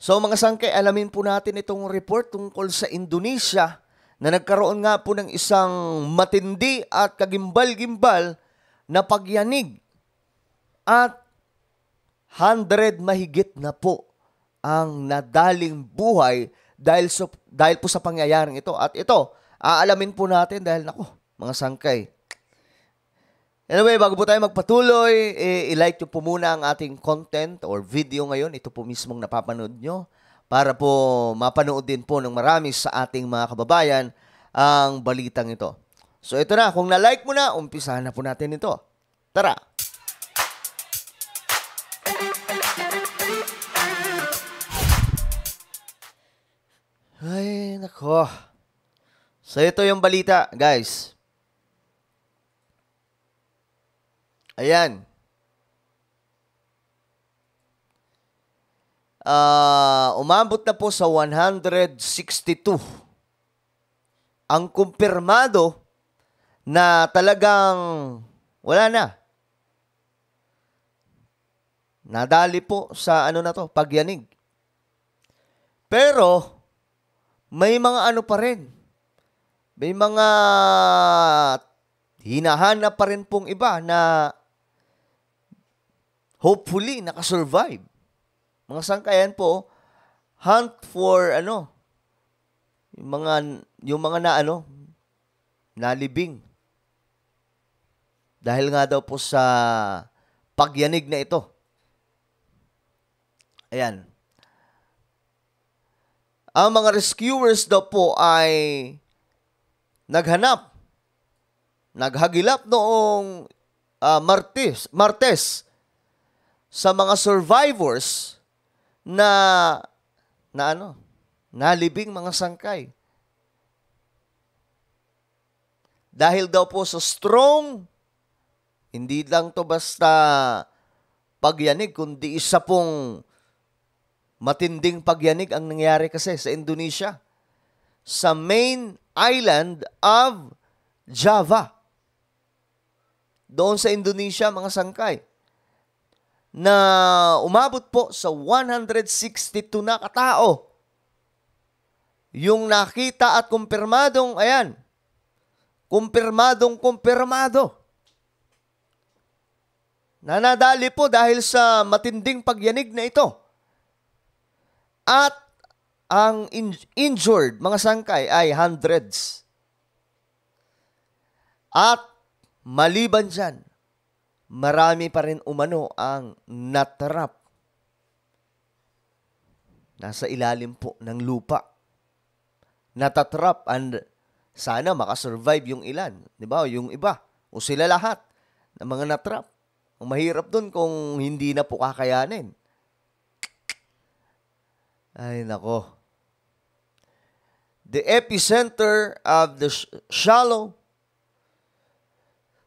So mga sangkay, alamin po natin itong report tungkol sa Indonesia na nagkaroon nga po ng isang matindi at kagimbal-gimbal na pagyanig at 100 mahigit na po ang nadaling buhay dahil po sa pangyayaring ito. At ito, aalamin po natin dahil mga sangkay. Anyway, bago po tayo magpatuloy, i-like nyo po muna ang ating content or video ngayon. Ito po mismong napapanood nyo para po mapanood din po ng marami sa ating mga kababayan ang balitang ito. So ito na, kung na-like mo na, umpisahan na po natin ito. Tara! Ay, nako. So ito yung balita, guys. Ayan. Umabot na po sa 162 ang kumpirmado na talagang wala na. Nadali po sa pagyanig. Pero may mga pa rin. May mga hinahanap pa rin pong iba na hopefully nakasurvive. Mga sangkayan po, hunt for yung mga nalibing. Dahil nga daw po sa pagyanig na ito. Ayan. Ang mga rescuers daw po ay naghagilap noong Martes sa mga survivors na nalibing mga sangkay. Dahil daw po sa strong, hindi lang to basta pagyanig, kundi isa pong matinding pagyanig ang nangyari kasi sa Indonesia. Sa main island of Java. Doon sa Indonesia, mga sangkay. Na umabot po sa 162 na katao. Yung nakita at kumpirmadong, kumpirmado. Nanadali po dahil sa matinding pagyanig na ito. At ang injured, mga sangkay, ay hundreds. At maliban dyan, marami pa rin umano ang natrap. Nasa ilalim po ng lupa. Natatrap and sana makasurvive yung ilan. Diba? Yung iba. O sila lahat ng mga natrap. Ang mahirap dun kung hindi na po kakayanin. Ay, nako. The epicenter of the shallow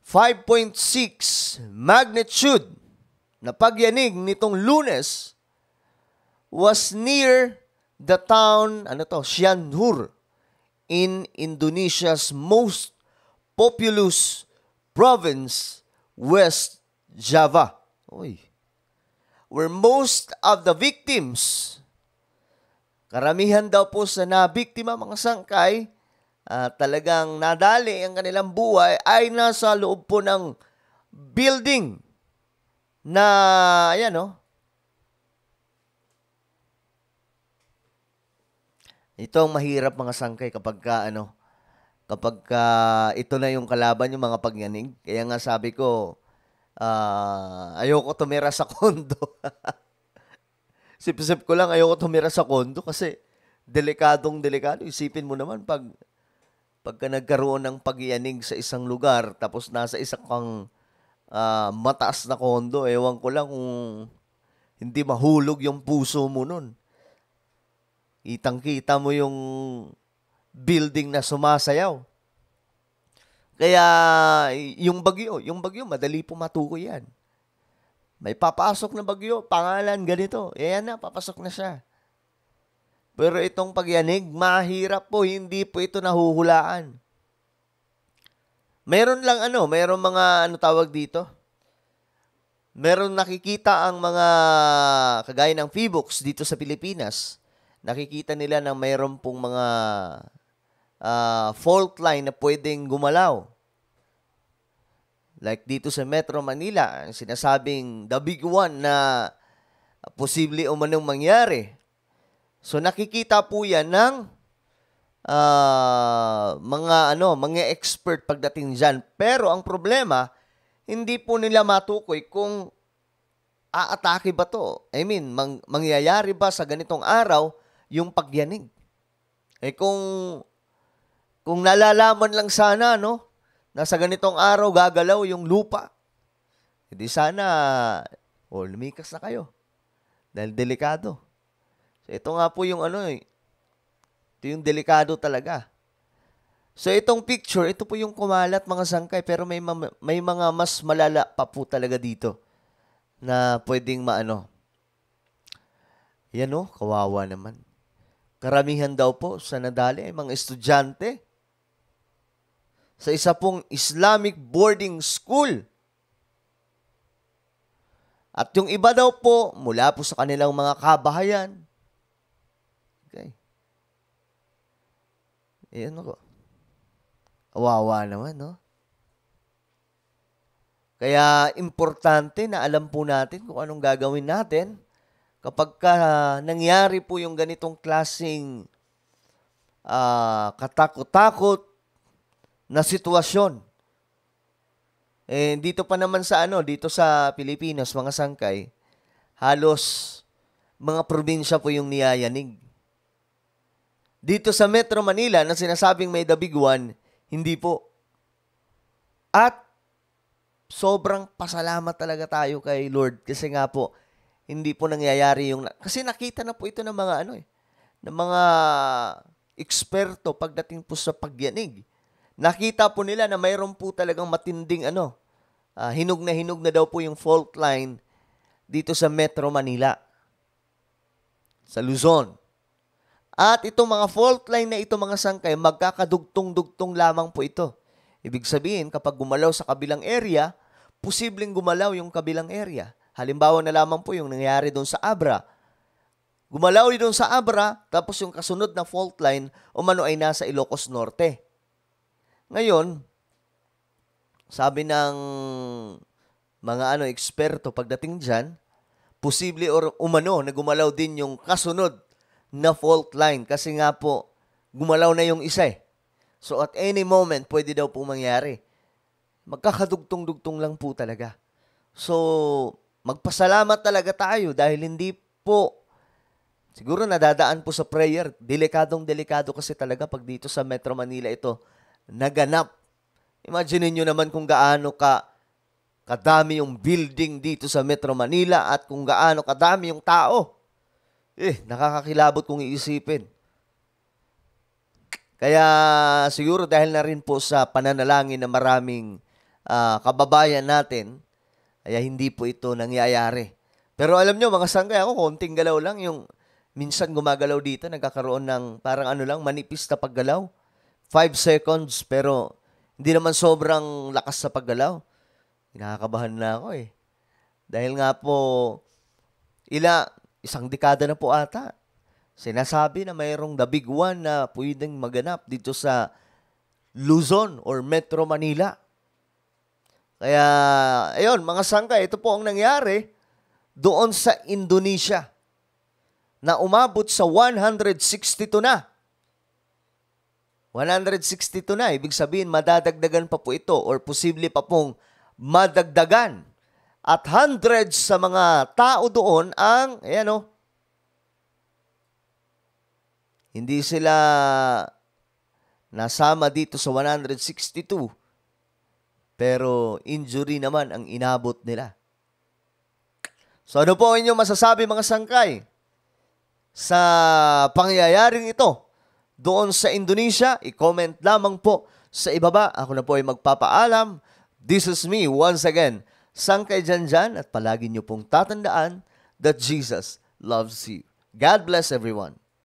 5.6 magnitude na pagyanig nitong Lunes was near the town, Cianjur, in Indonesia's most populous province, West Java. Where most of the victims, karamihan daw po sa nabiktima, mga sangkay, talagang nadali ang kanilang buhay ay nasa loob po ng building na, ito ang mahirap, mga sangkay, kapag ito na yung kalaban, yung mga pagyanig. Kaya nga sabi ko, ayoko tumira sa kondo. Sip-sip ko lang, ayoko tumira sa kondo kasi delikado. Isipin mo naman pagka nagkaroon ng pagyanig sa isang lugar tapos nasa isang kang mataas na kondo, ewan ko lang kung hindi mahulog yung puso mo nun. Kitang-kita mo yung building na sumasayaw. Kaya yung bagyo, madali po matukoy yan. May papasok na bagyo, pangalan ganito. Ayan na, papasok na siya. Pero itong pagyanig, mahirap po, hindi po ito nahuhulaan. Meron mga tawag dito? meron nakikita ang mga kagaya ng Feebox dito sa Pilipinas. Nakikita nila na mayroon pong mga fault line na pwedeng gumalaw. Like dito sa Metro Manila, ang sinasabing the big one na posible o manong mangyari. So nakikita po yan ng mga expert pagdating dyan. Pero ang problema, hindi po nila matukoy kung aatake ba to. I mean, mangyayari ba sa ganitong araw yung pagyanig? Kung nalalaman lang sana, no, na sa ganitong araw gagalaw yung lupa, hindi sana, lumikas na kayo. Dahil delikado. So, ito nga po yung ito yung delikado talaga. So, itong picture, ito po yung kumalat mga sangkay, pero may mga mas malala pa po talaga dito na pwedeng Yan kawawa naman. Karamihan daw po sa nadali ay mga estudyante sa isa pong Islamic boarding school. At yung iba daw po, mula po sa kanilang mga kabahayan. Okay. Ayan ako. Kawawa naman, no? Kaya importante na alam po natin kung anong gagawin natin kapag nangyari po yung ganitong klaseng katakot-takot na sitwasyon. Dito pa naman dito sa Pilipinas, mga sangkay, halos mga probinsya po yung niyayanig. Dito sa Metro Manila, na sinasabing may the big one, hindi po. At sobrang pasalamat talaga tayo kay Lord kasi nga po, hindi po nangyayari kasi nakita na po ito ng mga ng mga eksperto pagdating po sa pagyanig. Nakita po nila na mayroon po talagang matinding hinog na daw po yung fault line dito sa Metro Manila, sa Luzon. At itong mga fault line na ito mga sangkay, magkakadugtong-dugtong lamang po ito. Ibig sabihin, kapag gumalaw sa kabilang area, posibleng gumalaw yung kabilang area. Halimbawa na lamang po yung nangyari doon sa Abra. Gumalaw doon sa Abra, tapos yung kasunod na fault line, ay nasa Ilocos Norte. Ngayon, sabi ng mga eksperto pagdating dyan, posible na gumalaw din yung kasunod na fault line kasi nga po, gumalaw na yung isa eh. So at any moment, pwede daw po mangyari. Magkakadugtong-dugtong lang po talaga. So, magpasalamat talaga tayo dahil hindi po, siguro nadadaan po sa prayer, delikadong-delikado kasi talaga pag dito sa Metro Manila ito, naganap. Imagine niyo naman kung gaano kadami yung building dito sa Metro Manila at kung gaano kadami yung tao. Nakakakilabot kung iisipin. Kaya siguro dahil na rin po sa pananalangin na maraming kababayan natin, kaya hindi po ito nangyayari. Pero alam nyo, mga sangkay, ako konting galaw lang, yung minsan gumagalaw dito, nagkakaroon ng parang manipis na paggalaw. 5 seconds, pero hindi naman sobrang lakas sa paggalaw. Nakakabahan na ako eh. Dahil nga po, isang dekada na po ata, sinasabi na mayroong the big one na pwedeng maganap dito sa Luzon or Metro Manila. Kaya, ayun, mga sangkay, ito po ang nangyari doon sa Indonesia na umabot sa 162 na. 162 na. Ibig sabihin, madadagdagan pa po ito or posible pa pong madagdagan. At hundreds sa mga tao doon ang, hindi sila nasama dito sa 162. Pero injury naman ang inabot nila. So ano po inyong masasabi mga sangkay sa pangyayaring ito doon sa Indonesia? I-comment lamang po sa ibaba. Ako na po ay magpapaalam. This is me once again, Sangkay Janjan, at palagi niyo pong tatandaan that Jesus loves you. God bless everyone.